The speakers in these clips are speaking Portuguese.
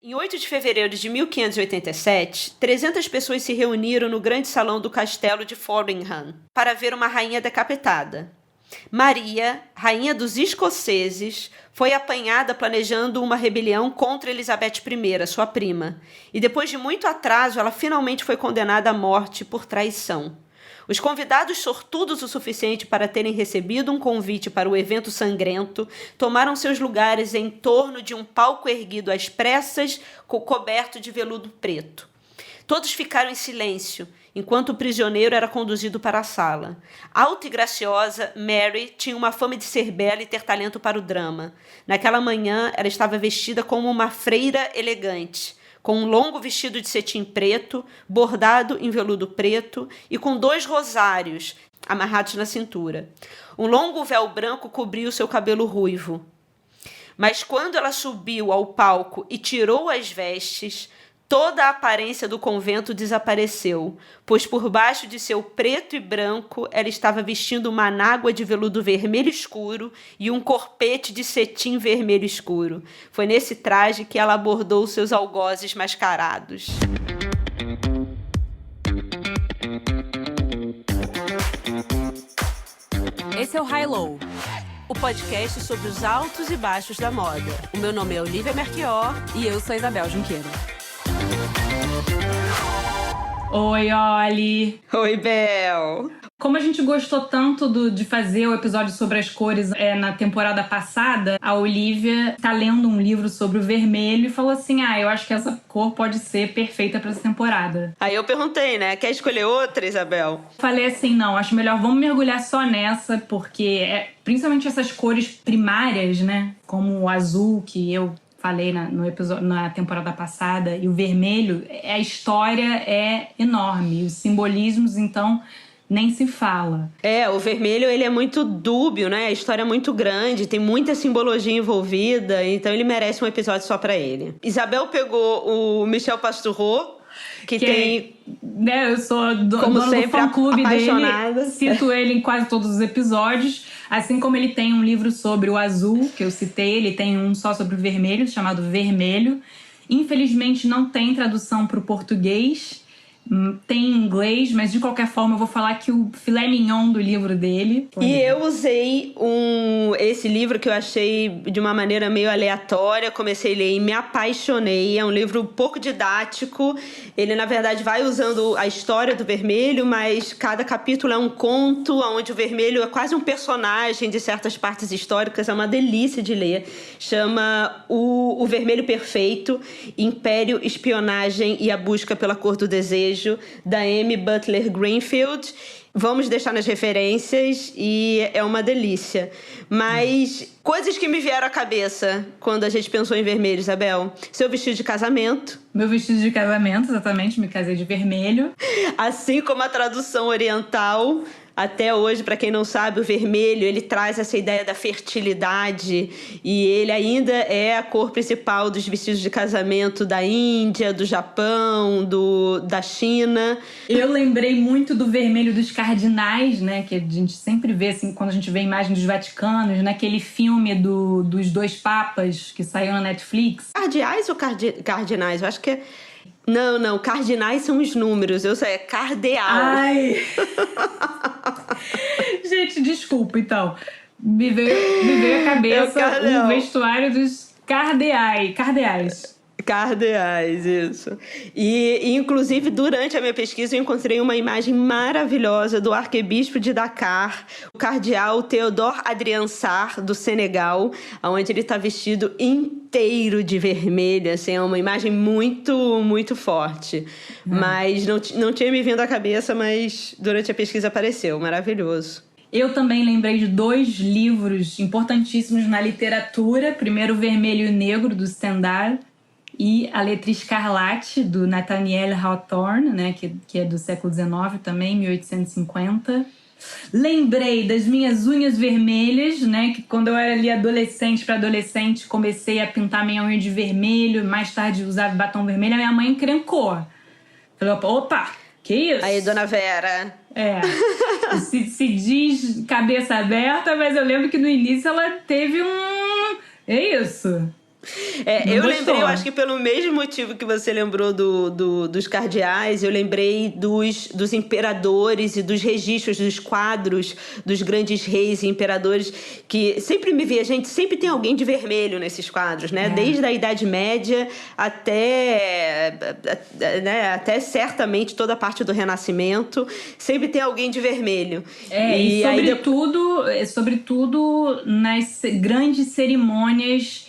Em 8 de fevereiro de 1587, 300 pessoas se reuniram no grande salão do castelo de Foringham para ver uma rainha decapitada. Maria, rainha dos escoceses, foi apanhada planejando uma rebelião contra Elizabeth I, sua prima, e depois de muito atraso ela finalmente foi condenada à morte por traição. Os convidados sortudos o suficiente para terem recebido um convite para o evento sangrento tomaram seus lugares em torno de um palco erguido às pressas, coberto de veludo preto. Todos ficaram em silêncio, enquanto o prisioneiro era conduzido para a sala. Alta e graciosa, Mary tinha uma fama de ser bela e ter talento para o drama. Naquela manhã, ela estava vestida como uma freira elegante, com um longo vestido de cetim preto, bordado em veludo preto e com 2 rosários amarrados na cintura. Um longo véu branco cobria o seu cabelo ruivo. Mas quando ela subiu ao palco e tirou as vestes, toda a aparência do convento desapareceu, pois por baixo de seu preto e branco ela estava vestindo uma anágua de veludo vermelho escuro e um corpete de cetim vermelho escuro. Foi nesse traje que ela abordou seus algozes mascarados. Esse é o High Low, o podcast sobre os altos e baixos da moda. O meu nome é Olivia Merquior e eu sou Isabel Junqueira. Oi, Oli! Oi, Bel! Como a gente gostou tanto de fazer o episódio sobre as cores na temporada passada, a Olivia tá lendo um livro sobre o vermelho e falou assim, eu acho que essa cor pode ser perfeita pra essa temporada. Aí eu perguntei, né? Quer escolher outra, Isabel? Falei assim, não, acho melhor vamos mergulhar só nessa, porque principalmente essas cores primárias, né? Como o azul, que eu falei no episódio, na temporada passada, e o vermelho, a história é enorme. Os simbolismos, então, nem se fala. O vermelho ele é muito dúbio, né? A história é muito grande, tem muita simbologia envolvida, então ele merece um episódio só pra ele. Isabel pegou o Michel Pastoureau, que tem... Né, eu sou como dono sempre, do fã-clube apaixonada dele, cito ele em quase todos os episódios. Assim como ele tem um livro sobre o azul, que eu citei, ele tem um só sobre o vermelho, chamado Vermelho. Infelizmente não tem tradução para o português, tem em inglês, mas de qualquer forma eu vou falar que o filé mignon do livro dele... E eu usei esse livro que eu achei de uma maneira meio aleatória, comecei a ler e me apaixonei. É um livro um pouco didático, ele na verdade vai usando a história do vermelho, mas cada capítulo é um conto, onde o vermelho é quase um personagem de certas partes históricas, é uma delícia de ler. Chama O Vermelho Perfeito, Império, Espionagem e a Busca pela Cor do Desejo, da Amy Butler Greenfield. Vamos deixar nas referências e é uma delícia. Mas coisas que me vieram à cabeça quando a gente pensou em vermelho, Isabel. Seu vestido de casamento. Meu vestido de casamento, exatamente. Me casei de vermelho. Assim como a tradução oriental. Até hoje, para quem não sabe, o vermelho, ele traz essa ideia da fertilidade e ele ainda é a cor principal dos vestidos de casamento da Índia, do Japão, da China. Eu lembrei muito do vermelho dos cardinais, né, que a gente sempre vê, assim, quando a gente vê a imagem dos Vaticanos, naquele filme dos 2 papas que saiu na Netflix. Cardeais ou cardinais? Eu acho que é... Não, cardinais são os números, eu sei, é cardeal. Ai! Gente, desculpa, então. Me veio à cabeça o vestuário dos cardeais. Cardeais, isso. E, inclusive, durante a minha pesquisa, eu encontrei uma imagem maravilhosa do arcebispo de Dakar, o cardeal Théodore Adrien Sarr, do Senegal, onde ele está vestido inteiro de vermelho, assim, é uma imagem muito, muito forte. Mas não tinha me vindo à cabeça, mas durante a pesquisa apareceu, maravilhoso. Eu também lembrei de 2 livros importantíssimos na literatura. Primeiro, O Vermelho e o Negro, do Stendhal, e A Letra Escarlate, do Nathaniel Hawthorne, né, que é do século XIX também, 1850. Lembrei das minhas unhas vermelhas, né, que quando eu era ali adolescente, comecei a pintar minha unha de vermelho, mais tarde usava batom vermelho, a minha mãe encrencou. Falou, opa, que isso? Aí, dona Vera... Se diz cabeça aberta, mas eu lembro que no início ela teve um... É isso. Não Eu gostou? lembrei, eu acho que pelo mesmo motivo que você lembrou dos cardeais, eu lembrei dos imperadores e dos registros, dos quadros dos grandes reis e imperadores, que sempre me via, gente, sempre tem alguém de vermelho nesses quadros, né? Desde a Idade Média até certamente toda a parte do Renascimento, sempre tem alguém de vermelho. E sobretudo nas grandes cerimônias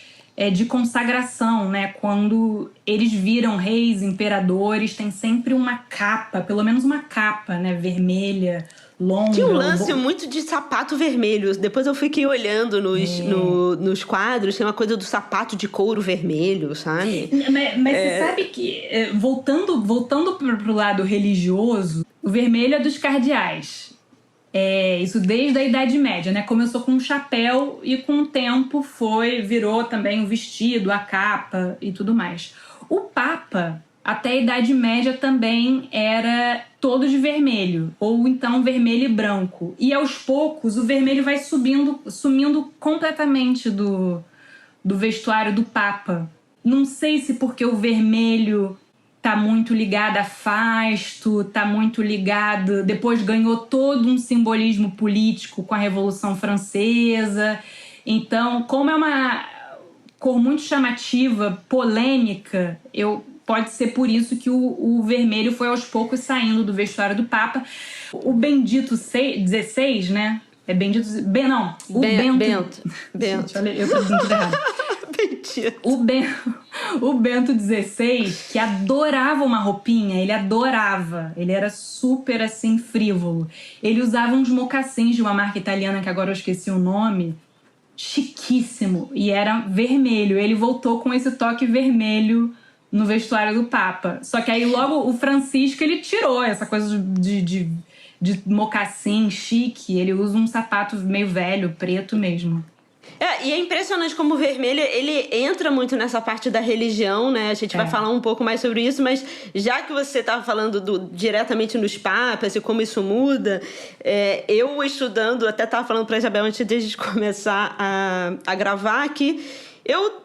de consagração, né? Quando eles viram reis, imperadores, tem sempre uma capa, pelo menos uma capa, né? Vermelha, longa. Tinha um lance muito de sapato vermelho. Depois eu fiquei olhando nos quadros, tem uma coisa do sapato de couro vermelho, sabe? Mas você sabe que, voltando pro lado religioso, o vermelho é dos cardeais. Isso desde a Idade Média, né? Começou com um chapéu e com o tempo virou também o vestido, a capa e tudo mais. O Papa, até a Idade Média, também era todo de vermelho, ou então vermelho e branco. E aos poucos o vermelho vai sumindo completamente do vestuário do Papa. Não sei se porque o vermelho tá muito ligado a fasto, tá muito ligado... Depois ganhou todo um simbolismo político com a Revolução Francesa. Então, como é uma cor muito chamativa, polêmica, pode ser por isso que o vermelho foi aos poucos saindo do vestuário do Papa. O Bendito XVI, né? É Bendito... Bento. Gente, olha, eu tô dizendo tudo errado. O Bento XVI, que adorava uma roupinha, ele era super assim frívolo. Ele usava uns mocassins de uma marca italiana, que agora eu esqueci o nome, chiquíssimo, e era vermelho. Ele voltou com esse toque vermelho no vestuário do Papa. Só que aí logo o Francisco, ele tirou essa coisa de mocassim chique, ele usa um sapato meio velho, preto mesmo. E é impressionante como o vermelho, ele entra muito nessa parte da religião, né? A gente vai falar um pouco mais sobre isso, mas já que você estava falando diretamente nos papas e como isso muda, eu estudando, até estava falando para a Isabel antes de a gente começar a gravar aqui, eu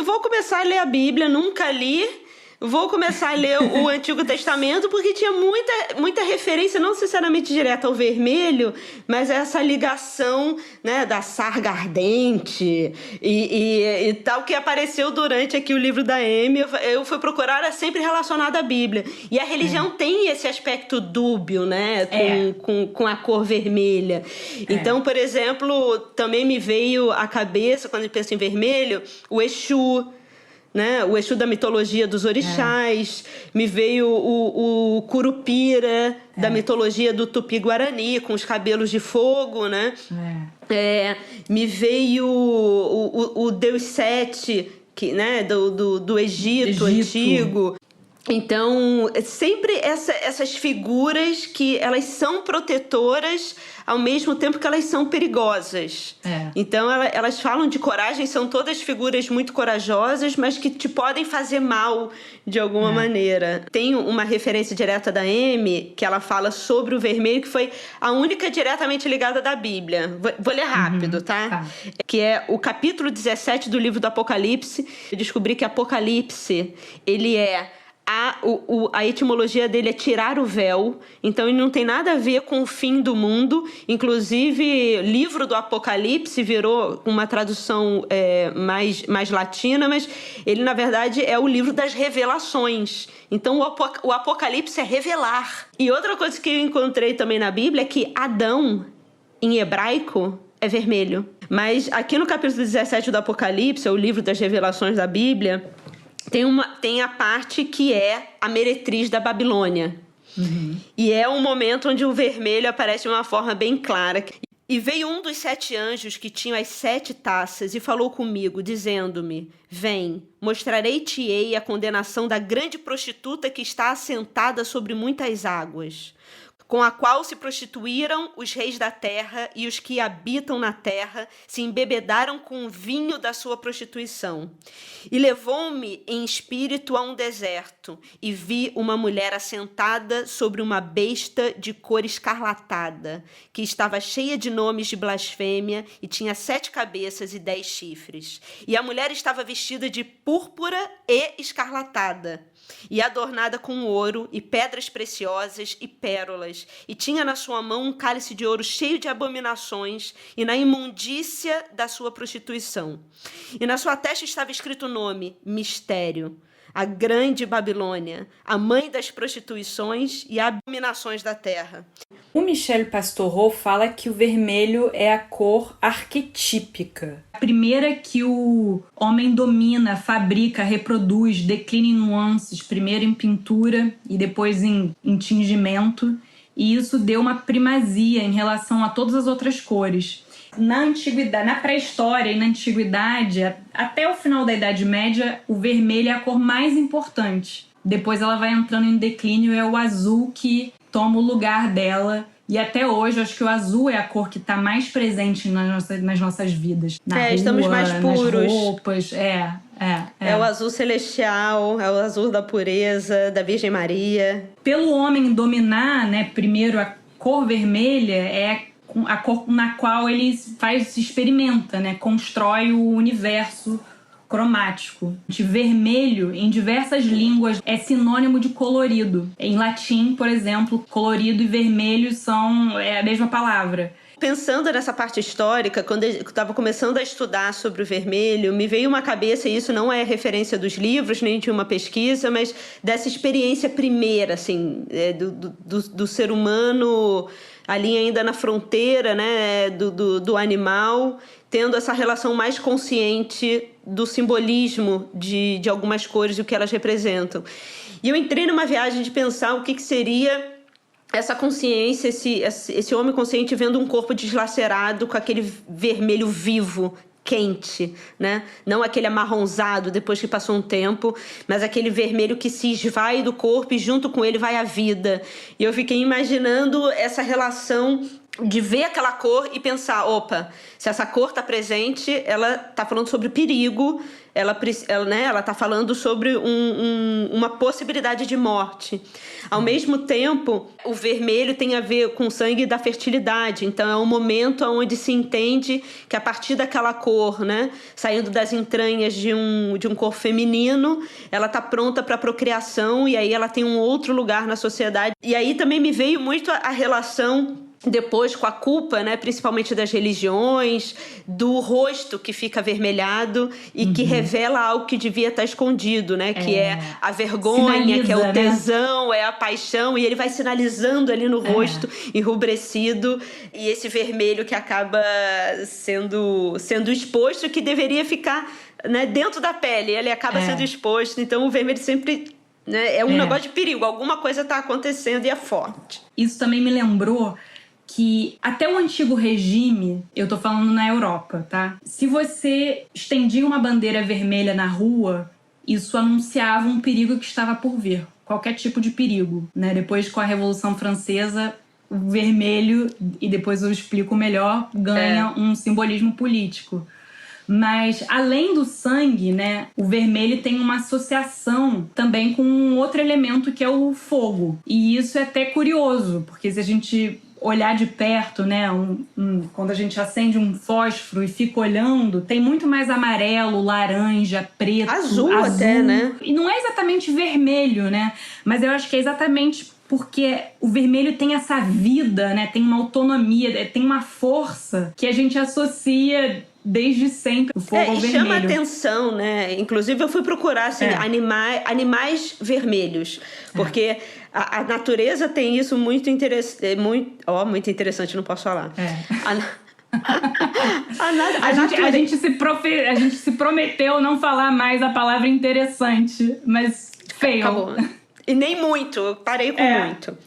vou começar a ler a Bíblia, nunca li. Vou começar a ler o Antigo Testamento, porque tinha muita referência, não necessariamente direta ao vermelho, mas essa ligação, né, da sarga ardente e tal, que apareceu durante aqui o livro da Amy. Eu fui procurar, era sempre relacionado à Bíblia. E a religião tem esse aspecto dúbio, né, com a cor vermelha. Então, por exemplo, também me veio à cabeça, quando eu penso em vermelho, o Exu, né? O Exu da mitologia dos orixás, me veio o Curupira da mitologia do Tupi-Guarani, com os cabelos de fogo, né? Me veio o Deus Sete, né? do Egito antigo. Então, sempre essas figuras que elas são protetoras ao mesmo tempo que elas são perigosas. Então, elas falam de coragem, são todas figuras muito corajosas, mas que te podem fazer mal de alguma maneira. Tem uma referência direta da Amy, que ela fala sobre o vermelho, que foi a única diretamente ligada da Bíblia. Vou ler rápido, tá? Que é o capítulo 17 do livro do Apocalipse. Eu descobri que Apocalipse, ele é... A etimologia dele é tirar o véu, então ele não tem nada a ver com o fim do mundo. Inclusive, livro do Apocalipse virou uma tradução mais latina, mas ele, na verdade, é o livro das revelações. Então, o Apocalipse é revelar. E outra coisa que eu encontrei também na Bíblia é que Adão, em hebraico, é vermelho. Mas aqui no capítulo 17 do Apocalipse, é o livro das revelações da Bíblia, tem a parte que é a meretriz da Babilônia. E é um momento onde o vermelho aparece de uma forma bem clara. E veio um dos 7 anjos que tinham as 7 taças e falou comigo, dizendo-me: Vem, mostrarei-te-ei a condenação da grande prostituta que está assentada sobre muitas águas. com a qual se prostituíram os reis da terra, e os que habitam na terra se embebedaram com o vinho da sua prostituição. E levou-me em espírito a um deserto, e vi uma mulher assentada sobre uma besta de cor escarlatada, que estava cheia de nomes de blasfêmia, e tinha 7 cabeças e 10 chifres. E a mulher estava vestida de púrpura e escarlatada, e adornada com ouro e pedras preciosas e pérolas, e tinha na sua mão um cálice de ouro cheio de abominações e na imundícia da sua prostituição. E na sua testa estava escrito o nome: Mistério, a grande Babilônia, a mãe das prostituições e abominações da terra. O Michel Pastoureau fala que o vermelho é a cor arquetípica. A primeira que o homem domina, fabrica, reproduz, declina em nuances, primeiro em pintura e depois em tingimento. E isso deu uma primazia em relação a todas as outras cores. Na antiguidade, na pré-história e na antiguidade, até o final da Idade Média, o vermelho é a cor mais importante. Depois ela vai entrando em declínio, é o azul que toma o lugar dela. E até hoje, acho que o azul é a cor que está mais presente nas nossas vidas. Na rua, estamos mais puros. Nas roupas, É o azul celestial, é o azul da pureza, da Virgem Maria. Pelo homem dominar, né, primeiro a cor vermelha é a cor na qual ele experimenta, né, constrói o universo cromático. De vermelho, em diversas línguas, é sinônimo de colorido. Em latim, por exemplo, colorido e vermelho são a mesma palavra. Pensando nessa parte histórica, quando eu estava começando a estudar sobre o vermelho, me veio uma cabeça, e isso não é referência dos livros, nem de uma pesquisa, mas dessa experiência primeira, assim, do ser humano ali ainda na fronteira, né, do animal, tendo essa relação mais consciente do simbolismo de algumas cores e o que elas representam. E eu entrei numa viagem de pensar o que seria essa consciência, esse homem consciente vendo um corpo deslacerado com aquele vermelho vivo, quente, né? Não aquele amarronzado depois que passou um tempo, mas aquele vermelho que se esvai do corpo e junto com ele vai a vida. E eu fiquei imaginando essa relação de ver aquela cor e pensar, opa, se essa cor está presente, ela está falando sobre perigo, ela está falando sobre uma possibilidade de morte. Ao mesmo tempo, o vermelho tem a ver com o sangue da fertilidade, então é um momento onde se entende que a partir daquela cor, né, saindo das entranhas de um corpo feminino, ela está pronta para a procriação, e aí ela tem um outro lugar na sociedade. E aí também me veio muito a relação depois com a culpa, né, principalmente das religiões, do rosto que fica avermelhado e que revela algo que devia estar escondido, né, que é a vergonha, sinaliza, que é o tesão, né? É a paixão, e ele vai sinalizando ali no rosto, enrubrecido, e esse vermelho que acaba sendo exposto, que deveria ficar, né, dentro da pele, ele acaba sendo exposto. Então o vermelho sempre, né, é um negócio de perigo, alguma coisa está acontecendo e é forte. Isso também me lembrou que até o antigo regime, eu tô falando na Europa, tá? Se você estendia uma bandeira vermelha na rua, isso anunciava um perigo que estava por vir. Qualquer tipo de perigo, né? Depois, com a Revolução Francesa, o vermelho, e depois eu explico melhor, ganha um simbolismo político. Mas, além do sangue, né, o vermelho tem uma associação também com um outro elemento que é o fogo. E isso é até curioso, porque se a gente olhar de perto, né, quando a gente acende um fósforo e fica olhando, tem muito mais amarelo, laranja, preto, azul até, né? E não é exatamente vermelho, né? Mas eu acho que é exatamente porque o vermelho tem essa vida, né? Tem uma autonomia, tem uma força que a gente associa desde sempre o fogo ao vermelho. E chama atenção, né? Inclusive eu fui procurar assim, animais vermelhos, porque a natureza tem isso muito interessante, muito interessante, não posso falar. A gente se prometeu não falar mais a palavra interessante, mas feio. Acabou. E nem muito, eu parei com muito.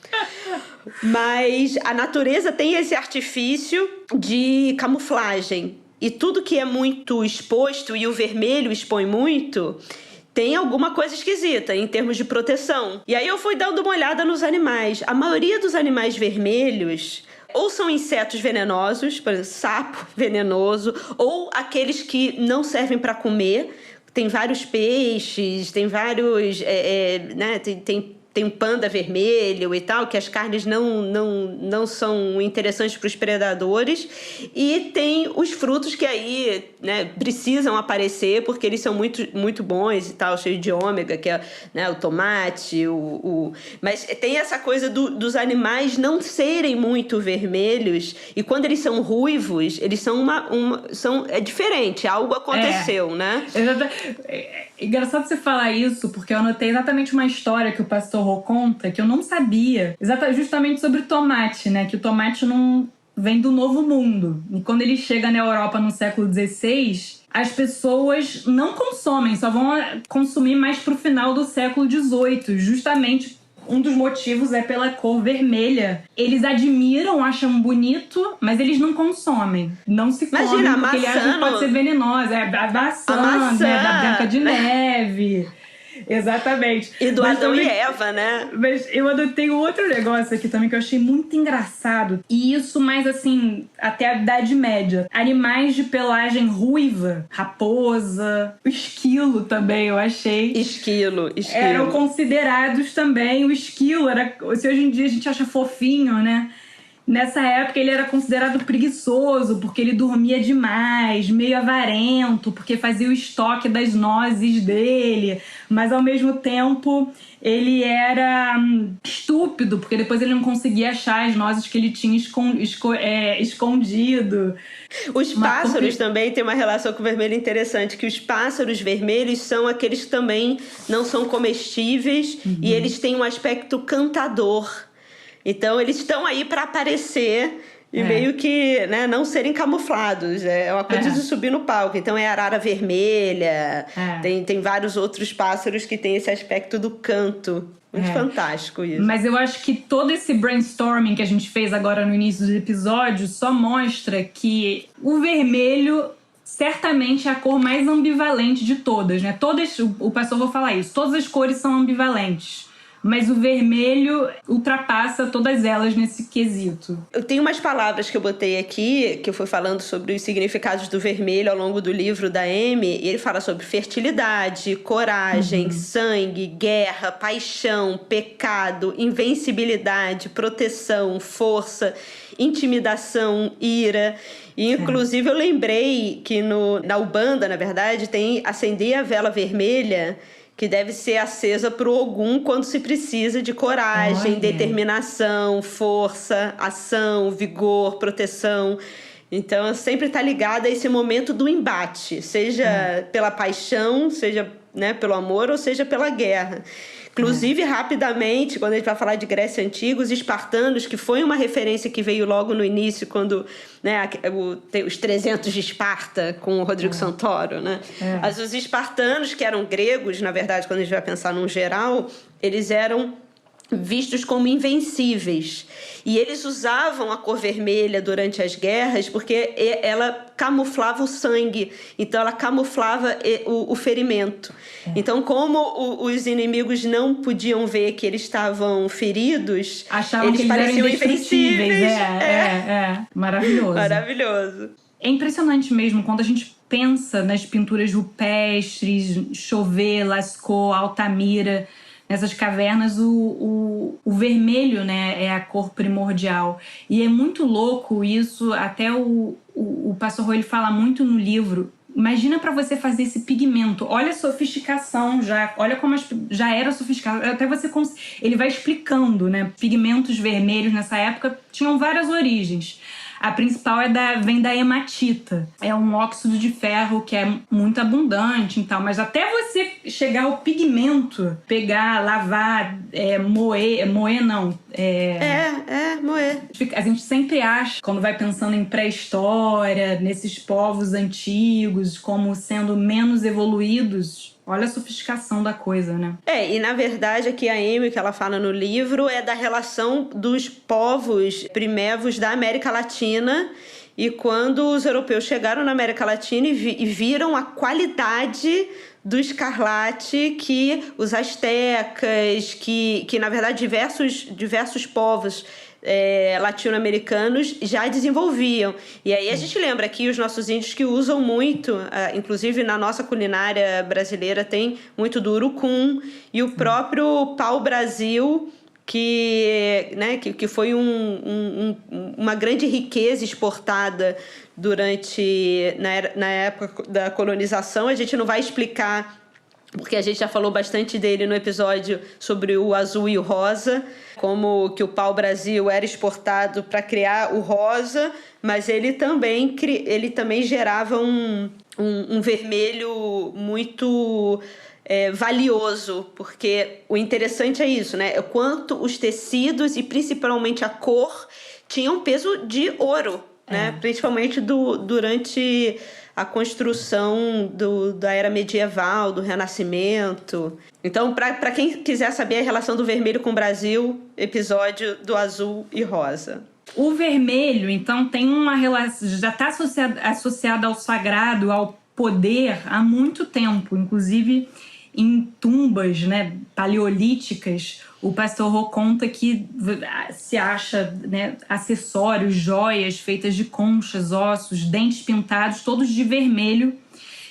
Mas a natureza tem esse artifício de camuflagem. E tudo que é muito exposto, e o vermelho expõe muito, tem alguma coisa esquisita em termos de proteção. E aí eu fui dando uma olhada nos animais. A maioria dos animais vermelhos ou são insetos venenosos, por exemplo, sapo venenoso, ou aqueles que não servem para comer. Tem vários peixes, tem vários... né? Tem um panda vermelho e tal, que as carnes não são interessantes para os predadores. E tem os frutos que aí, né, precisam aparecer porque eles são muito, muito bons e tal, cheios de ômega, que é, né, o tomate, Mas tem essa coisa dos animais não serem muito vermelhos, e quando eles são ruivos, eles são é diferente, algo aconteceu, né? É engraçado você falar isso, porque eu anotei exatamente uma história que o pastor Rô conta, que eu não sabia, justamente sobre o tomate, né? Que o tomate não vem do Novo Mundo. E quando ele chega na Europa no século XVI, as pessoas não consomem, só vão consumir mais pro final do século XVIII, justamente. Um dos motivos é pela cor vermelha. Eles admiram, acham bonito, mas eles não consomem. Não se comem, porque eles acham que pode ser venenosa. É a maçã, né, da Branca de Neve. Exatamente. E do Adão e Eva, né? Mas eu adotei outro negócio aqui também que eu achei muito engraçado. E isso mais assim, até a Idade Média. Animais de pelagem ruiva, raposa, o esquilo também, eu achei. Esquilo. Eram considerados também. O esquilo era... Se hoje em dia a gente acha fofinho, né? Nessa época ele era considerado preguiçoso, porque ele dormia demais, meio avarento, porque fazia o estoque das nozes dele. Mas, ao mesmo tempo, ele era estúpido, porque depois ele não conseguia achar as nozes que ele tinha escondido. Os pássaros também têm uma relação com o vermelho interessante, que os pássaros vermelhos são aqueles que também não são comestíveis, e eles têm um aspecto cantador. Então, eles estão aí para aparecer e meio que, né, não serem camuflados. É uma coisa de subir no palco. Então, é arara vermelha, tem vários outros pássaros que têm esse aspecto do canto. Muito fantástico isso. Mas eu acho que todo esse brainstorming que a gente fez agora no início do episódio só mostra que o vermelho certamente é a cor mais ambivalente de todas, né? O pastor vai falar isso. Todas as cores são ambivalentes. Mas o vermelho ultrapassa todas elas nesse quesito. Eu tenho umas palavras que eu botei aqui, que eu fui falando sobre os significados do vermelho ao longo do livro da Amy, e ele fala sobre fertilidade, coragem, sangue, guerra, paixão, pecado, invencibilidade, proteção, força, intimidação, ira. E, inclusive, eu lembrei que na Umbanda, na verdade, tem acender a vela vermelha, que deve ser acesa para o Ogum quando se precisa de coragem, determinação, força, ação, vigor, proteção. Então, sempre está ligada a esse momento do embate, seja pela paixão, seja, né, pelo amor, ou seja pela guerra. Inclusive, rapidamente, quando a gente vai falar de Grécia Antiga, os espartanos, que foi uma referência que veio logo no início, quando, né, os 300 de Esparta, com o Rodrigo Santoro, né? Mas os espartanos, que eram gregos, na verdade, quando a gente vai pensar num geral, eles eram vistos como invencíveis. E eles usavam a cor vermelha durante as guerras porque ela camuflava o sangue. Então, ela camuflava o ferimento. Então, como os inimigos não podiam ver que eles estavam feridos, achavam eles que pareciam eram invencíveis. Maravilhoso. Maravilhoso. É impressionante mesmo quando a gente pensa nas pinturas rupestres, Chauvet, Lascaux, Altamira. Nessas cavernas, o vermelho, né, é a cor primordial. E é muito louco isso, até o pastor Rô, ele fala muito no livro. Imagina para você fazer esse pigmento. Olha a sofisticação já, olha como já era sofisticado. Até você ele vai explicando, né? Pigmentos vermelhos nessa época tinham várias origens. A principal vem da hematita. É um óxido de ferro que é muito abundante e tal. Mas até você chegar ao pigmento, pegar, lavar, moer não. Moer. A gente sempre acha, quando vai pensando em pré-história, nesses povos antigos, como sendo menos evoluídos. Olha a sofisticação da coisa, né? E na verdade aqui a Amy, que ela fala no livro, é da relação dos povos primevos da América Latina, e quando os europeus chegaram na América Latina e viram a qualidade do escarlate que os astecas, que na verdade diversos povos latino-americanos já desenvolviam. E aí a gente lembra aqui os nossos índios que usam muito, inclusive na nossa culinária brasileira tem muito do urucum, e o próprio pau-brasil, que foi uma grande riqueza exportada na época da colonização. A gente não vai explicar, porque a gente já falou bastante dele no episódio sobre o azul e o rosa, como que o pau-brasil era exportado para criar o rosa, mas ele também gerava um vermelho muito valioso, porque o interessante é isso, né? É quanto os tecidos e principalmente a cor tinham peso de ouro, né? Principalmente durante a construção da era medieval, do Renascimento. Então, para quem quiser saber a relação do vermelho com o Brasil, episódio do azul e rosa. O vermelho, então, tem uma relação, já está associado ao sagrado, ao poder há muito tempo, inclusive em tumbas, né, paleolíticas. O Pastor Rô conta que se acha, né, acessórios, joias feitas de conchas, ossos, dentes pintados, todos de vermelho,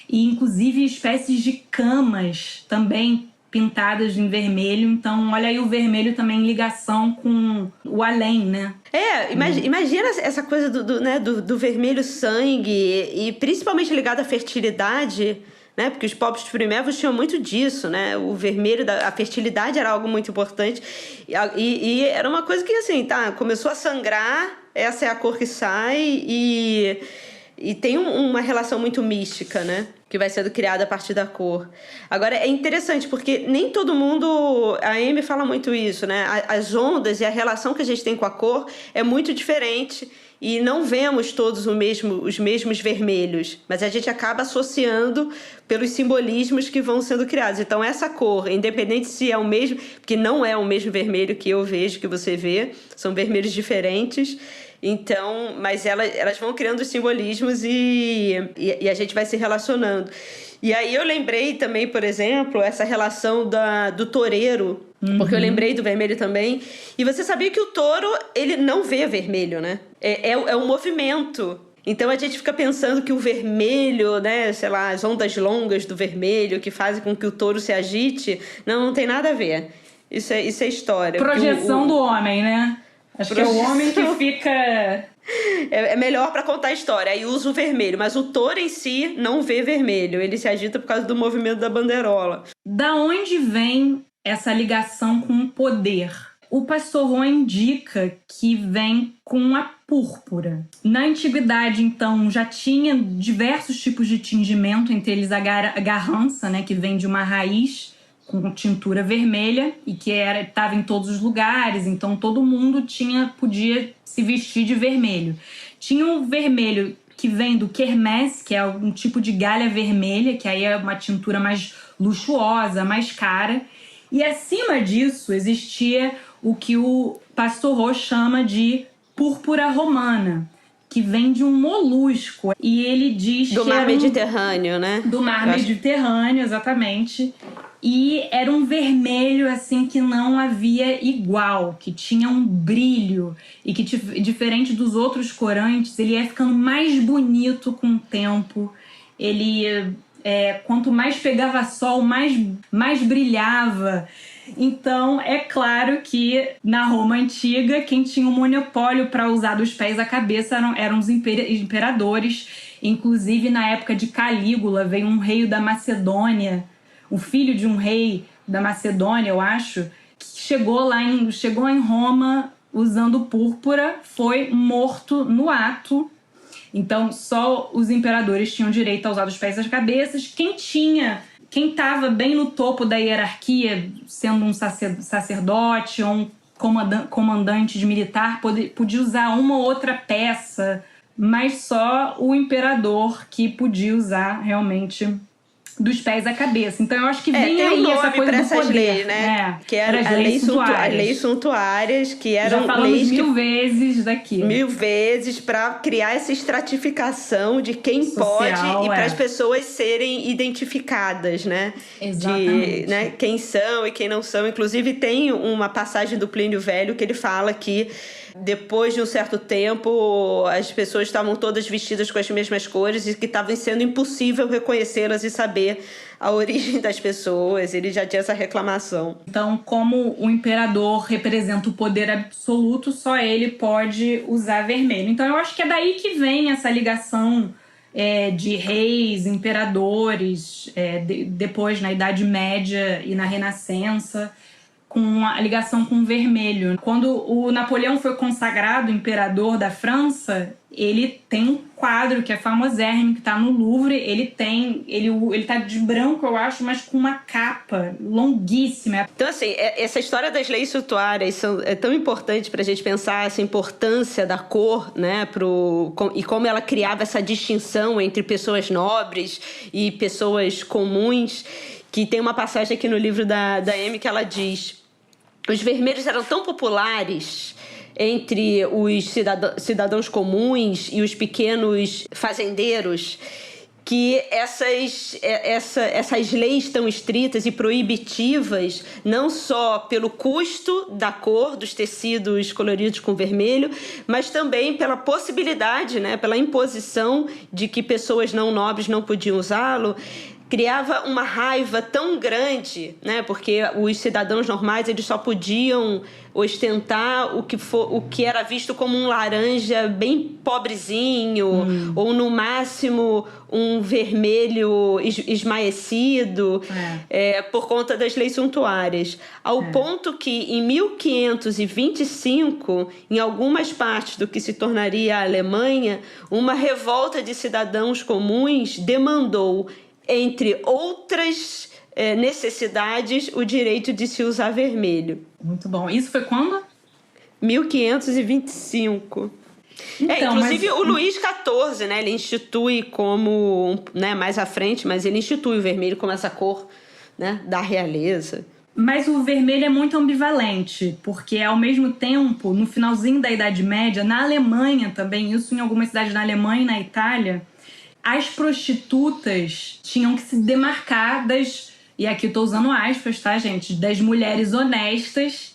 e inclusive espécies de camas também pintadas em vermelho. Então, olha aí o vermelho também em ligação com o além, né? Imagina essa coisa do vermelho sangue, e principalmente ligado à fertilidade, né? Porque os povos primevos tinham muito disso, né? O vermelho, a fertilidade era algo muito importante. E era uma coisa que, assim, começou a sangrar, essa é a cor que sai, e tem uma relação muito mística, né? Que vai sendo criada a partir da cor. Agora, é interessante, porque nem todo mundo... A Amy fala muito isso, né? As ondas e a relação que a gente tem com a cor é muito diferente, e não vemos todos os mesmos vermelhos, mas a gente acaba associando pelos simbolismos que vão sendo criados. Então, essa cor, independente se é o mesmo... Porque não é o mesmo vermelho que eu vejo, que você vê, são vermelhos diferentes. Então, mas elas vão criando os simbolismos e a gente vai se relacionando. E aí eu lembrei também, por exemplo, essa relação do toureiro, porque eu lembrei do vermelho também. E você sabia que o touro, ele não vê vermelho, né? É um movimento. Então a gente fica pensando que o vermelho, né, sei lá, as ondas longas do vermelho que fazem com que o touro se agite, não tem nada a ver. Isso é história. Projeção do homem, né? Acho que é o homem que fica... É melhor para contar a história. Aí usa o vermelho. Mas o touro em si não vê vermelho. Ele se agita por causa do movimento da bandeirola. Da onde vem essa ligação com o poder? O Pastor Rô indica que vem com a púrpura. Na antiguidade, então, já tinha diversos tipos de tingimento, entre eles a garrança, né, que vem de uma raiz com tintura vermelha e que estava em todos os lugares, então todo mundo podia se vestir de vermelho. Tinha o vermelho que vem do quermesse, que é um tipo de galha vermelha, que aí é uma tintura mais luxuosa, mais cara. E acima disso existia o que o Pastor Rô chama de púrpura romana, que vem de um molusco. E ele diz do mar Mediterrâneo, né? Do mar Mediterrâneo, exatamente. E era um vermelho assim que não havia igual, que tinha um brilho e que, diferente dos outros corantes, ele ia ficando mais bonito com o tempo. Ele, quanto mais pegava sol, mais brilhava. Então, é claro que na Roma Antiga, quem tinha o monopólio para usar dos pés à cabeça eram os imperadores. Inclusive, na época de Calígula, veio um rei da Macedônia, o filho de um rei da Macedônia, eu acho, que chegou em Roma usando púrpura, foi morto no ato. Então, só os imperadores tinham direito a usar os pés às cabeças. Quem estava bem no topo da hierarquia, sendo um sacerdote ou um comandante de militar, podia usar uma ou outra peça, mas só o imperador que podia usar realmente dos pés à cabeça. Então eu acho que vem tem aí nome essa coisa pra do essas poder, leis, né? Que eram as leis suntuárias, que eram já falamos leis mil vezes daqui. 1000 vezes para criar essa estratificação de quem pode e para as pessoas serem identificadas, né? Exatamente. Né, quem são e quem não são. Inclusive tem uma passagem do Plínio Velho que ele fala que depois de um certo tempo as pessoas estavam todas vestidas com as mesmas cores e que estava sendo impossível reconhecê-las e saber a origem das pessoas. Ele já tinha essa reclamação. Então, como o imperador representa o poder absoluto, só ele pode usar vermelho. Então, eu acho que é daí que vem essa ligação de reis, imperadores, depois na Idade Média e na Renascença, com a ligação com o vermelho. Quando o Napoleão foi consagrado imperador da França, ele tem um quadro que é famosérrimo, que está no Louvre. Ele tá de branco, eu acho, mas com uma capa longuíssima. Então, assim, essa história das leis suntuárias é tão importante para a gente pensar essa importância da cor, né, e como ela criava essa distinção entre pessoas nobres e pessoas comuns, que tem uma passagem aqui no livro da Amy que ela diz: os vermelhos eram tão populares entre os cidadãos comuns e os pequenos fazendeiros que essas leis tão estritas e proibitivas, não só pelo custo da cor dos tecidos coloridos com vermelho, mas também pela possibilidade, né, pela imposição de que pessoas não nobres não podiam usá-lo, criava uma raiva tão grande, né? Porque os cidadãos normais eles só podiam ostentar o que era visto como um laranja bem pobrezinho, ou no máximo um vermelho esmaecido, por conta das leis suntuárias. Ao ponto que em 1525, em algumas partes do que se tornaria a Alemanha, uma revolta de cidadãos comuns demandou, entre outras necessidades, o direito de se usar vermelho. Muito bom. Isso foi quando? 1525. Então, inclusive o Luís XIV, né, ele institui como, né, mais à frente, mas ele institui o vermelho como essa cor, né, da realeza. Mas o vermelho é muito ambivalente, porque ao mesmo tempo, no finalzinho da Idade Média, na Alemanha também, isso em algumas cidades na Alemanha e na Itália, as prostitutas tinham que se demarcar e aqui eu tô usando aspas, tá, gente? Das mulheres honestas,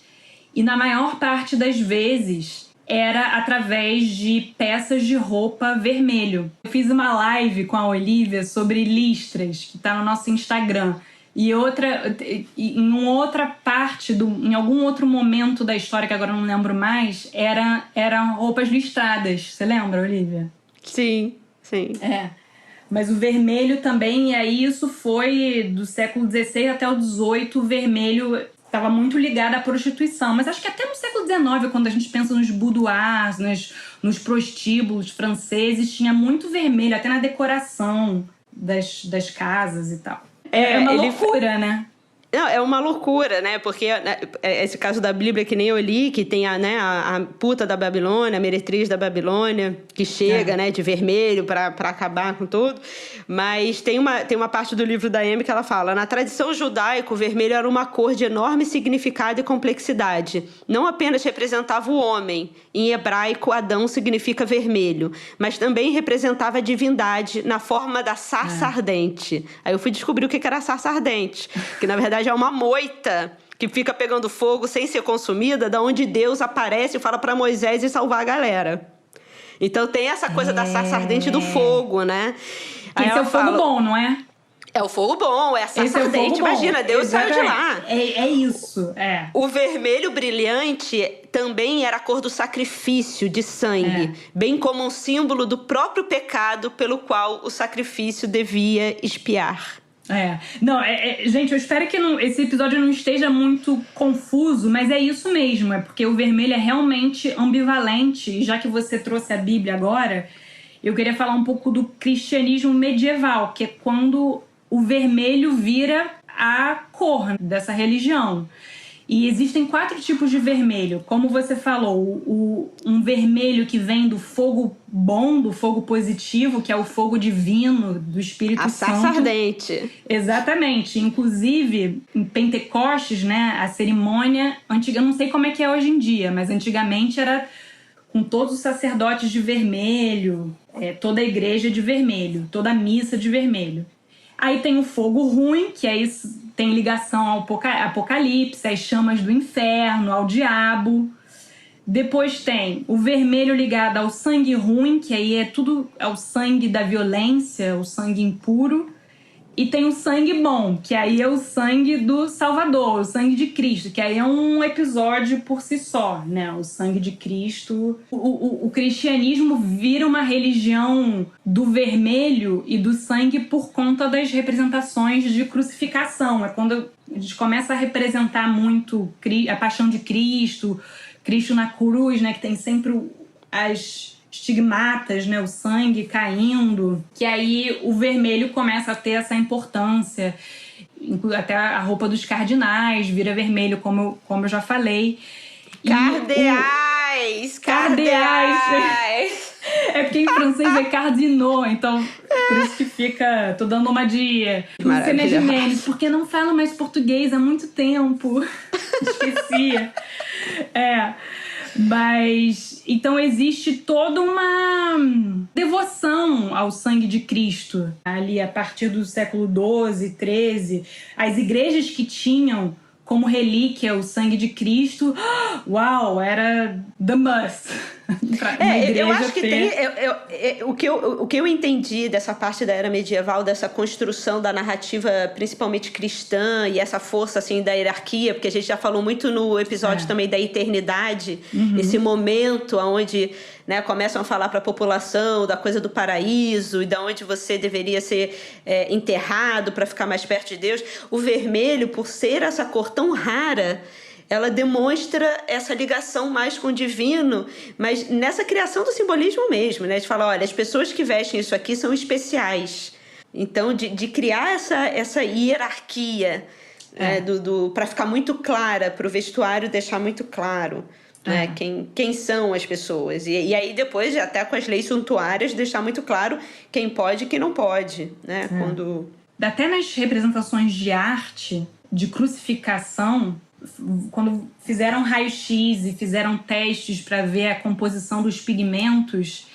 e na maior parte das vezes era através de peças de roupa vermelho. Eu fiz uma live com a Olivia sobre listras, que tá no nosso Instagram. Em outra parte, em algum outro momento da história, que agora eu não lembro mais, eram roupas listradas. Você lembra, Olivia? Sim, sim. Mas o vermelho também, e aí isso foi do século XVI até o XVIII, o vermelho estava muito ligado à prostituição. Mas acho que até no século XIX, quando a gente pensa nos boudoirs, nos prostíbulos franceses, tinha muito vermelho, até na decoração das casas e tal. É uma loucura, né? Não, é uma loucura, né? Porque esse caso da Bíblia que nem eu li, que tem a puta da Babilônia, a meretriz da Babilônia, que chega, né, de vermelho para acabar com tudo. Mas tem uma parte do livro da Amy que ela fala: na tradição judaica, o vermelho era uma cor de enorme significado e complexidade. Não apenas representava o homem. Em hebraico, Adão significa vermelho, mas também representava a divindade na forma da sarça ardente. Aí eu fui descobrir o que era a sarça ardente, que na verdade é uma moita que fica pegando fogo sem ser consumida, da onde Deus aparece e fala para Moisés ir salvar a galera. Então tem essa coisa da sarça ardente do fogo, né? Esse é o fogo bom, não é? É o fogo bom, é a sarça ardente. Imagina, Deus saiu de lá. É isso, O vermelho brilhante também era a cor do sacrifício de sangue, bem como um símbolo do próprio pecado pelo qual o sacrifício devia expiar. Não, gente, eu espero que esse episódio não esteja muito confuso, mas é isso mesmo, porque o vermelho é realmente ambivalente. E já que você trouxe a Bíblia agora, eu queria falar um pouco do cristianismo medieval, que é quando o vermelho vira a cor dessa religião. E existem 4 tipos de vermelho. Como você falou, um vermelho que vem do fogo bom, do fogo positivo, que é o fogo divino, do Espírito Santo. A sarça ardente. Exatamente. Inclusive, em Pentecostes, né, a cerimônia antiga, eu não sei como é que é hoje em dia, mas antigamente era com todos os sacerdotes de vermelho, toda a igreja de vermelho, toda a missa de vermelho. Aí tem o fogo ruim, que aí tem ligação ao Apocalipse, às chamas do inferno, ao diabo. Depois tem o vermelho ligado ao sangue ruim, que aí é o sangue da violência, o sangue impuro. E tem o sangue bom, que aí é o sangue do Salvador, o sangue de Cristo, que aí é um episódio por si só, né? O sangue de Cristo. O cristianismo vira uma religião do vermelho e do sangue por conta das representações de crucificação. É quando a gente começa a representar muito a paixão de Cristo, Cristo na cruz, né? Que tem sempre as estigmatas, né, o sangue caindo, que aí o vermelho começa a ter essa importância. Até a roupa dos cardeais vira vermelho, como eu já falei. Cardeais! É porque em francês é cardinaux, então por isso que fica toda a nomadia. Maravilhoso. Porque não falo mais português há muito tempo. Esquecia. Mas, então existe toda uma devoção ao sangue de Cristo. Ali, a partir do século XII, XIII, as igrejas que tinham como relíquia o sangue de Cristo, uau, era the must. Eu acho que tem... O que eu entendi dessa parte da era medieval, dessa construção da narrativa principalmente cristã e essa força assim da hierarquia, porque a gente já falou muito no episódio também da eternidade, esse momento onde, né, começam a falar para a população da coisa do paraíso e da onde você deveria ser enterrado para ficar mais perto de Deus. O vermelho, por ser essa cor tão rara, ela demonstra essa ligação mais com o divino, mas nessa criação do simbolismo mesmo, né? De falar, olha, as pessoas que vestem isso aqui são especiais. Então, de criar essa hierarquia, né? Para ficar muito clara, para o vestuário deixar muito claro, né? Quem são as pessoas. E aí depois, até com as leis suntuárias, deixar muito claro quem pode e quem não pode, né? Até nas representações de arte, de crucificação, quando fizeram raio-x e fizeram testes para ver a composição dos pigmentos,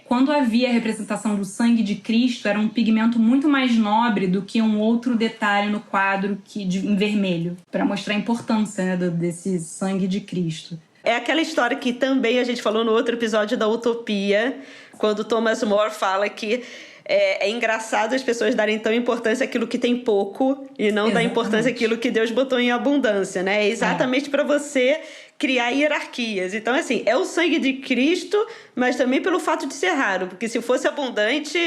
quando havia a representação do sangue de Cristo, era um pigmento muito mais nobre do que um outro detalhe no quadro em vermelho, para mostrar a importância, né, desse sangue de Cristo. É aquela história que também a gente falou no outro episódio da Utopia, quando Thomas More fala que é engraçado as pessoas darem tão importância àquilo que tem pouco e não dar importância àquilo que Deus botou em abundância, né? É exatamente para você criar hierarquias. Então, assim, é o sangue de Cristo, mas também pelo fato de ser raro, porque se fosse abundante,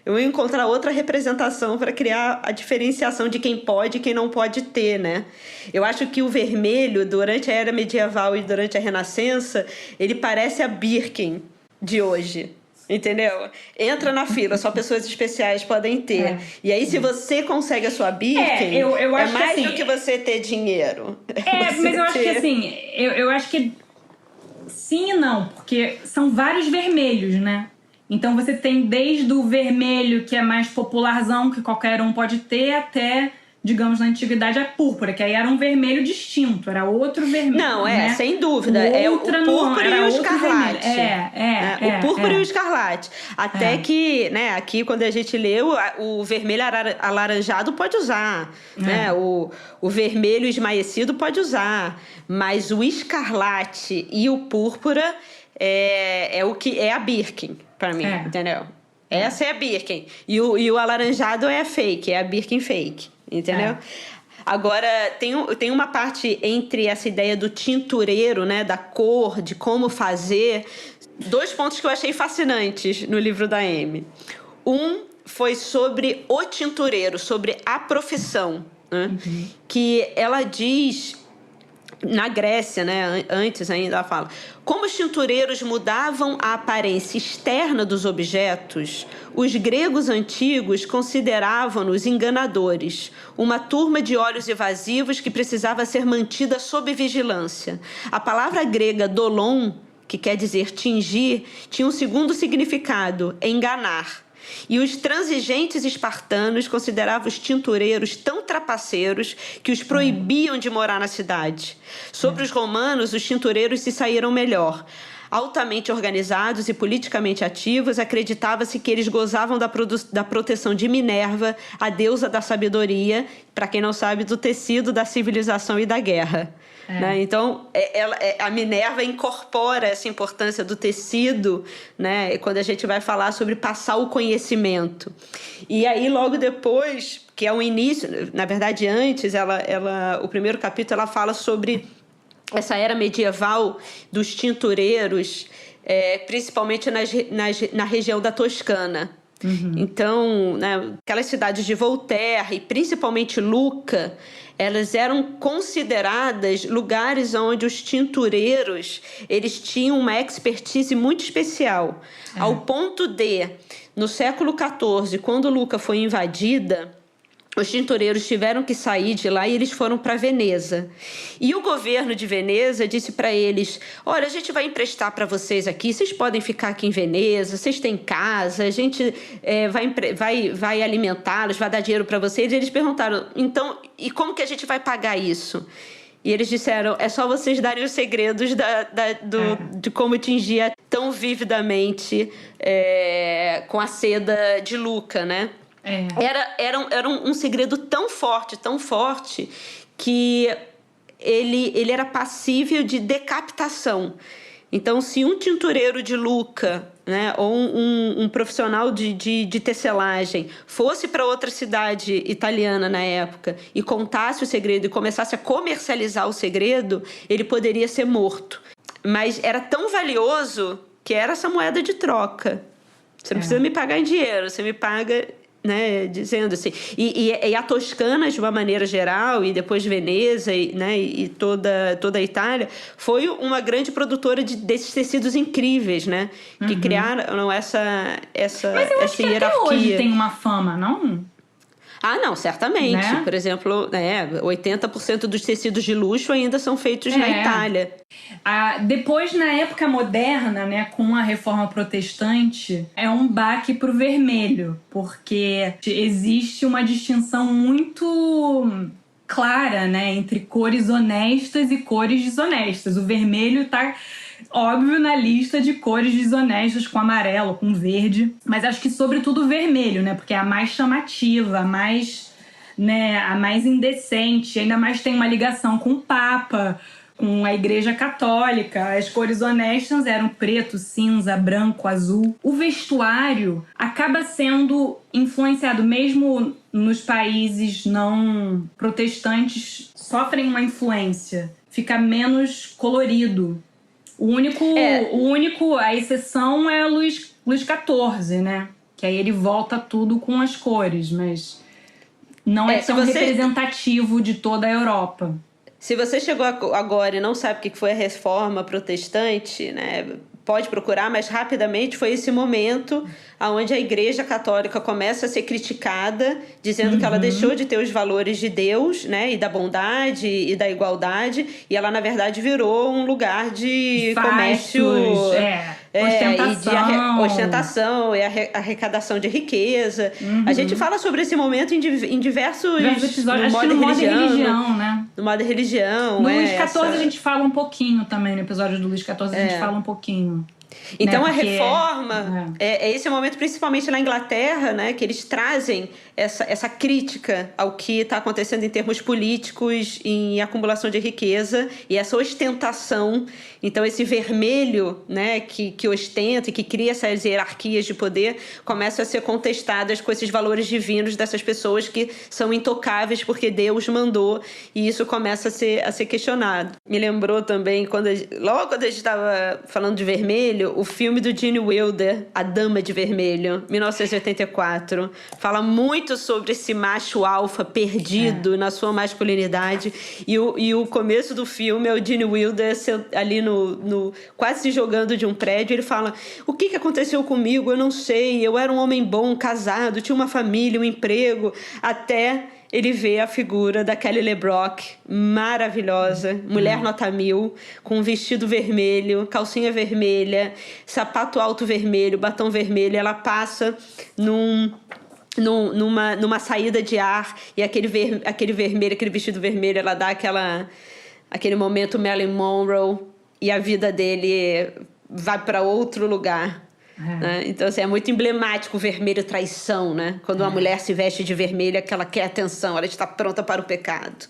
eu ia encontrar outra representação para criar a diferenciação de quem pode e quem não pode ter, né? Eu acho que o vermelho, durante a Era Medieval e durante a Renascença, ele parece a Birkin de hoje. Entendeu? Entra na fila, só pessoas especiais podem ter. E aí, se você consegue a sua Birkin, eu acho mais que, assim, do que você ter dinheiro. Mas eu acho que assim, eu acho que sim e não, porque são vários vermelhos, né? Então você tem desde o vermelho, que é mais popularzão, que qualquer um pode ter, até, digamos, na antiguidade, a púrpura, que aí era um vermelho distinto, era outro vermelho. Não, né? sem dúvida. É o púrpura e o escarlate. O púrpura e o escarlate. Até que, né, aqui quando a gente leu, o vermelho alaranjado pode usar, né? O vermelho esmaecido pode usar, mas o escarlate e o púrpura é o que é a Birkin, para mim, entendeu? Essa é a Birkin. E o alaranjado é a fake, é a Birkin fake. Entendeu? Agora, tem uma parte entre essa ideia do tintureiro, né, da cor, de como fazer. 2 pontos que eu achei fascinantes no livro da Amy. Um foi sobre o tintureiro, sobre a profissão, né? Que ela diz na Grécia, né, antes ainda ela fala, como os tintureiros mudavam a aparência externa dos objetos, os gregos antigos consideravam-nos enganadores, uma turma de olhos evasivos que precisava ser mantida sob vigilância. A palavra grega dolon, que quer dizer tingir, tinha um segundo significado, enganar. E os transigentes espartanos consideravam os tintureiros tão trapaceiros que os proibiam de morar na cidade. Sobre os romanos, os tintureiros se saíram melhor. Altamente organizados e politicamente ativos, acreditava-se que eles gozavam da proteção de Minerva, a deusa da sabedoria, para quem não sabe, do tecido da civilização e da guerra. Né? Então, a Minerva incorpora essa importância do tecido, né? Quando a gente vai falar sobre passar o conhecimento. E aí, logo depois, que é o início, na verdade, antes, o primeiro capítulo, ela fala sobre essa era medieval dos tintureiros, principalmente na região da Toscana. Então, né, aquelas cidades de Volterra e principalmente Lucca, elas eram consideradas lugares onde os tintureiros eles tinham uma expertise muito especial, ao ponto de, no século XIV, quando Lucca foi invadida, os tintureiros tiveram que sair de lá e eles foram para Veneza. E o governo de Veneza disse para eles, olha, a gente vai emprestar para vocês aqui, vocês podem ficar aqui em Veneza, vocês têm casa, a gente vai alimentá-los, vai dar dinheiro para vocês. E eles perguntaram, então, e como que a gente vai pagar isso? E eles disseram, é só vocês darem os segredos de como tingia tão vividamente com a seda de Lucca, né? Era um segredo tão forte, que ele era passível de decapitação. Então, se um tintureiro de Lucca, né, ou um profissional de tecelagem fosse para outra cidade italiana na época e contasse o segredo e começasse a comercializar o segredo, ele poderia ser morto. Mas era tão valioso que era essa moeda de troca. Você não precisa me pagar em dinheiro, você me paga... Né, dizendo assim, e a Toscana de uma maneira geral e depois Veneza e toda a Itália foi uma grande produtora desses tecidos incríveis, né, que criaram essa Mas eu hierarquia. Até hoje tem uma fama, não? Ah, não, certamente. Né? Por exemplo, 80% dos tecidos de luxo ainda são feitos na Itália. Depois, na época moderna, né, com a reforma protestante, é um baque pro vermelho, porque existe uma distinção muito clara, né, entre cores honestas e cores desonestas. O vermelho tá... óbvio na lista de cores desonestas, com amarelo, com verde, mas acho que sobretudo o vermelho, né, porque é a mais chamativa, a mais indecente, ainda mais tem uma ligação com o Papa, com a Igreja Católica. As cores honestas eram preto, cinza, branco, azul. O vestuário acaba sendo influenciado, mesmo nos países não protestantes, sofrem uma influência, fica menos colorido. A exceção é Luís XIV, né? Que aí ele volta tudo com as cores, mas não é tão representativo de toda a Europa. Se você chegou agora e não sabe o que foi a reforma protestante, né? Pode procurar, mas rapidamente foi esse momento onde a Igreja Católica começa a ser criticada, dizendo que ela deixou de ter os valores de Deus, né, e da bondade e da igualdade, e ela, na verdade, virou um lugar de comércio... ostentação e arrecadação de riqueza. A gente fala sobre esse momento em diversos episódios, no modo religião, né? No modo religião. No Luís XIV a gente fala um pouquinho também, no episódio do Luís XIV a gente fala um pouquinho. Então, né? a reforma é esse momento, principalmente na Inglaterra, né, que eles trazem essa crítica ao que está acontecendo em termos políticos, em acumulação de riqueza e essa ostentação. Então, esse vermelho, né, que ostenta e que cria essas hierarquias de poder começa a ser contestadas com esses valores divinos dessas pessoas que são intocáveis porque Deus mandou, e isso começa a ser questionado. Me lembrou também, logo quando a gente estava falando de vermelho, Vermelho, o filme do Gene Wilder, A Dama de Vermelho, 1984. Fala muito sobre esse macho alfa perdido na sua masculinidade. E o começo do filme é o Gene Wilder ali quase se jogando de um prédio. Ele fala, o que aconteceu comigo? Eu não sei. Eu era um homem bom, casado, tinha uma família, um emprego. Até ele vê a figura da Kelly LeBrock, maravilhosa, mulher nota 1000, com um vestido vermelho, calcinha vermelha, sapato alto vermelho, batom vermelho. Ela passa numa saída de ar e aquele vermelho, aquele vestido vermelho, ela dá aquele momento Marilyn Monroe e a vida dele vai para outro lugar. Né? Então, assim, é muito emblemático o vermelho traição, né? Quando uma mulher se veste de vermelho é que ela quer atenção, ela está pronta para o pecado.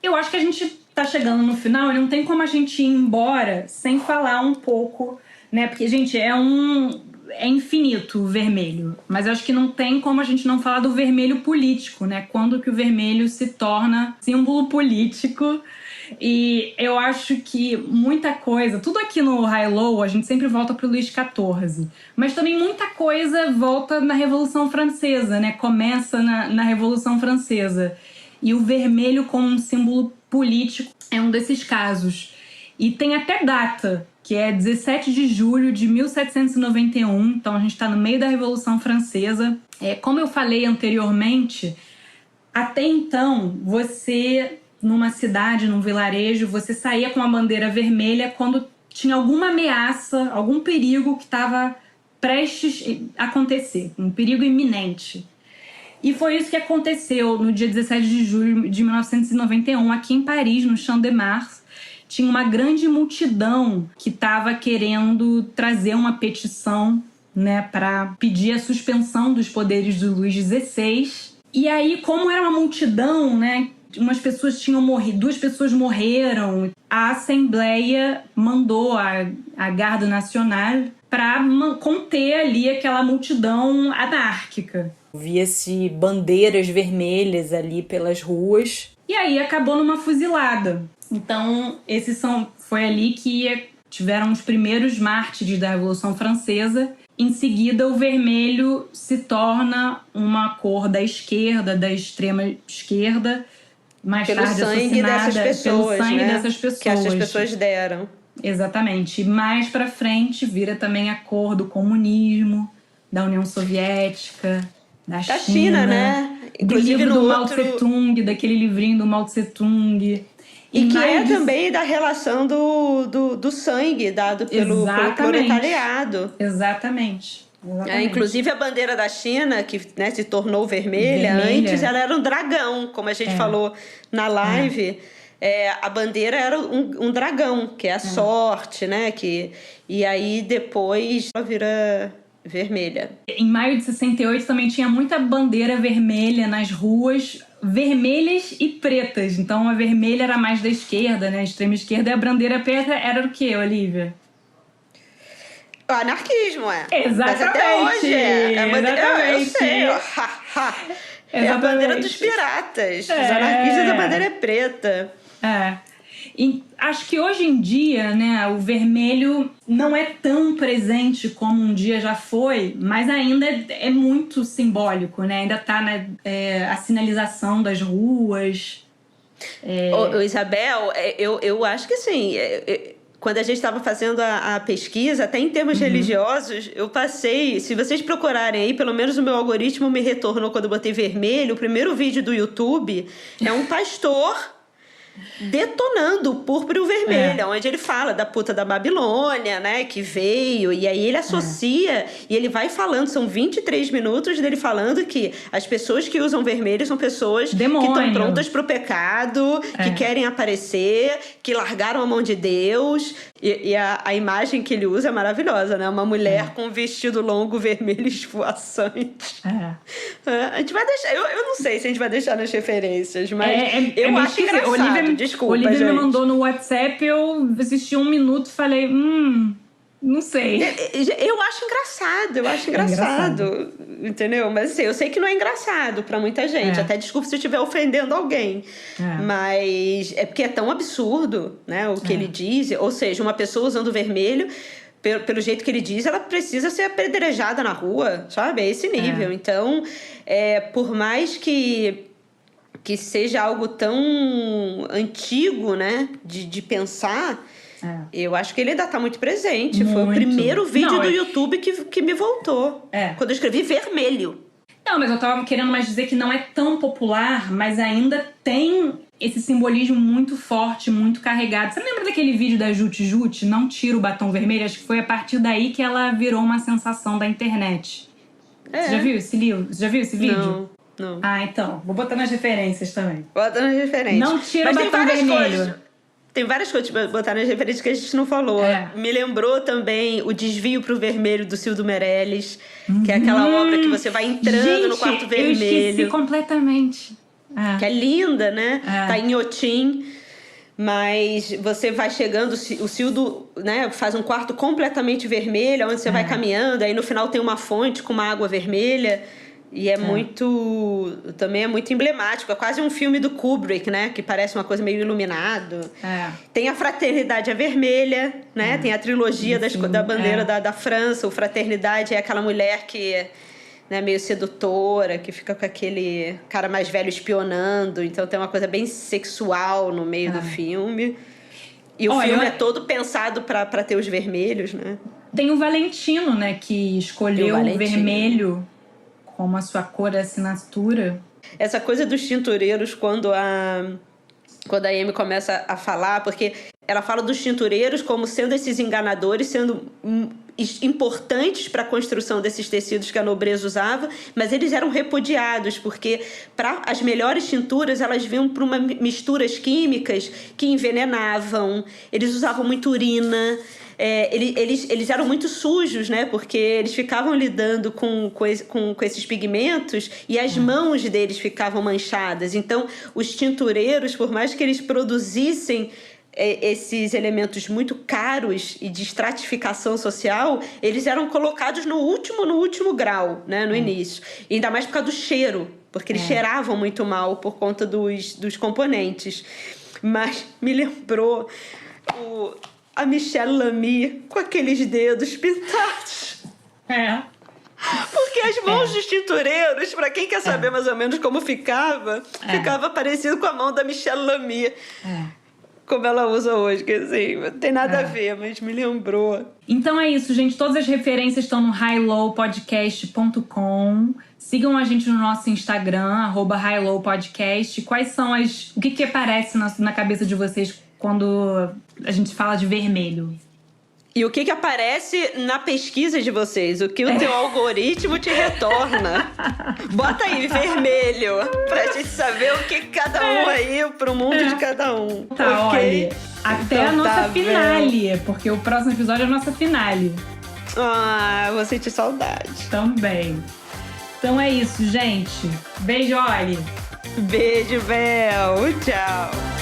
Eu acho que a gente está chegando no final e não tem como a gente ir embora sem falar um pouco, né? Porque, gente, é infinito o vermelho, mas eu acho que não tem como a gente não falar do vermelho político, né? Quando que o vermelho se torna símbolo político. E eu acho que muita coisa, tudo aqui no High Low, a gente sempre volta para o Luís XIV, mas também muita coisa volta na Revolução Francesa, né? Começa na Revolução Francesa. E o vermelho como um símbolo político é um desses casos. E tem até data, que é 17 de julho de 1791, então a gente está no meio da Revolução Francesa. Como eu falei anteriormente, até então você, numa cidade, num vilarejo, você saía com a bandeira vermelha quando tinha alguma ameaça, algum perigo que estava prestes a acontecer, um perigo iminente. E foi isso que aconteceu no dia 17 de julho de 1991, aqui em Paris, no Champ de Mars. Tinha uma grande multidão que estava querendo trazer uma petição, né, para pedir a suspensão dos poderes do Luís XVI. E aí, como era uma multidão, né, umas pessoas tinham morrido, 2 pessoas morreram, a Assembleia mandou a Garde Nationale para conter ali aquela multidão anárquica. Via-se bandeiras vermelhas ali pelas ruas. E aí acabou numa fuzilada. Então, foi ali que tiveram os primeiros mártires da Revolução Francesa. Em seguida, o vermelho se torna uma cor da esquerda, da extrema esquerda, mais pelo tarde sangue assassinada dessas pessoas, pelo sangue né? dessas pessoas. Que essas pessoas deram. Exatamente. Mais pra frente vira também a cor do comunismo, da União Soviética, da China, né? Inclusive do Mao Tse-tung, daquele livrinho do Mao Tse-tung. E que é também da relação do sangue dado pelo proletariado. Exatamente. Inclusive a bandeira da China, que, né, se tornou vermelha, antes ela era um dragão, como a gente falou na live. A bandeira era um dragão, que é a sorte, né? E aí depois ela vira vermelha. Em maio de 68 também tinha muita bandeira vermelha nas ruas, vermelhas e pretas. Então a vermelha era mais da esquerda, né? A extrema esquerda, e a bandeira preta era o quê, Olivia? O anarquismo, Exatamente. Mas até hoje eu sei. É a bandeira dos piratas. Os anarquistas, a bandeira é preta. E acho que hoje em dia, né, o vermelho não é tão presente como um dia já foi, mas ainda é muito simbólico, né? Ainda tá a sinalização das ruas. Isabel, eu acho que assim, quando a gente estava fazendo a pesquisa, até em termos religiosos, eu passei, se vocês procurarem aí, pelo menos o meu algoritmo me retornou quando eu botei vermelho, o primeiro vídeo do YouTube é um pastor detonando o púrpura e o vermelho, onde ele fala da puta da Babilônia, né, que veio, e aí ele associa, e ele vai falando, são 23 minutos dele falando que as pessoas que usam vermelho são pessoas que estão prontas pro pecado, que querem aparecer, que largaram a mão de Deus, e a imagem que ele usa é maravilhosa, né, uma mulher com um vestido longo, vermelho, esvoaçante. A gente vai deixar, eu não sei se a gente vai deixar nas referências, mas eu acho engraçado. Desculpa, Olivia gente. me mandou no WhatsApp, eu assisti 1 minuto e falei, Não sei. Eu acho engraçado, entendeu? Mas assim, eu sei que não é engraçado pra muita gente. Até desculpa se eu estiver ofendendo alguém. Mas é porque é tão absurdo, né, o que ele diz. Ou seja, uma pessoa usando vermelho, pelo jeito que ele diz, ela precisa ser apedrejada na rua, sabe? É esse nível. Então, por mais que seja algo tão antigo, né, de pensar... Eu acho que ele ainda tá muito presente. Foi o primeiro vídeo do YouTube que me voltou. Quando eu escrevi vermelho. Não, mas eu tava querendo mais dizer que não é tão popular, mas ainda tem esse simbolismo muito forte, muito carregado. Você lembra daquele vídeo da Jut Jut? Não tira o batom vermelho? Acho que foi a partir daí que ela virou uma sensação da internet. Você já viu esse livro? Você já viu esse vídeo? Não. Ah, então. Vou botar nas referências também. Bota nas referências. Não tira o batom vermelho. Tem várias coisas pra botar nas referências que a gente não falou. Me lembrou também o Desvio pro Vermelho, do Cildo Meirelles, que é aquela obra que você vai entrando no quarto vermelho. Eu esqueci completamente. Que é linda, né? Tá em Inhotim, mas você vai chegando, o Cildo, né, faz um quarto completamente vermelho, onde você vai caminhando, aí no final tem uma fonte com uma água vermelha. E também é muito emblemático. É quase um filme do Kubrick, né? Que parece uma coisa meio iluminado. Tem a Fraternidade Vermelha, né? Tem a trilogia da bandeira da França. O Fraternidade é aquela mulher que... né, meio sedutora, que fica com aquele cara mais velho espionando. Então tem uma coisa bem sexual no meio do filme. E o filme é todo pensado pra ter os vermelhos, né? Tem o Valentino, né? Que escolheu o vermelho como a sua cor de assinatura. Essa coisa dos tintureiros, quando a Amy começa a falar, porque ela fala dos tintureiros como sendo esses enganadores, sendo importantes para a construção desses tecidos que a nobreza usava, mas eles eram repudiados, porque para as melhores tinturas, elas vinham para misturas químicas que envenenavam, eles usavam muito urina. Eles eram muito sujos, né? Porque eles ficavam lidando com esses pigmentos e as mãos deles ficavam manchadas. Então, os tintureiros, por mais que eles produzissem esses elementos muito caros e de estratificação social, eles eram colocados no último grau, né? No início. E ainda mais por causa do cheiro, porque eles cheiravam muito mal por conta dos componentes. Mas me lembrou a Michelle Lamy com aqueles dedos pintados. Porque as mãos dos tintureiros, pra quem quer saber mais ou menos como ficava parecido com a mão da Michelle Lamy. Como ela usa hoje, que assim, não tem nada a ver, mas me lembrou. Então é isso, gente. Todas as referências estão no highlowpodcast.com. Sigam a gente no nosso Instagram, @highlowpodcast. Quais são o que aparece na cabeça de vocês quando a gente fala de vermelho? E o que aparece na pesquisa de vocês? O que o teu algoritmo te retorna? Bota aí, vermelho, pra gente saber o que cada um aí, pro mundo de cada um. Tá, olha, até então, a nossa finale, porque o próximo episódio é a nossa finale. Vou sentir saudade. Também. Então é isso, gente. Beijo, Oli. Beijo, Bel. Tchau.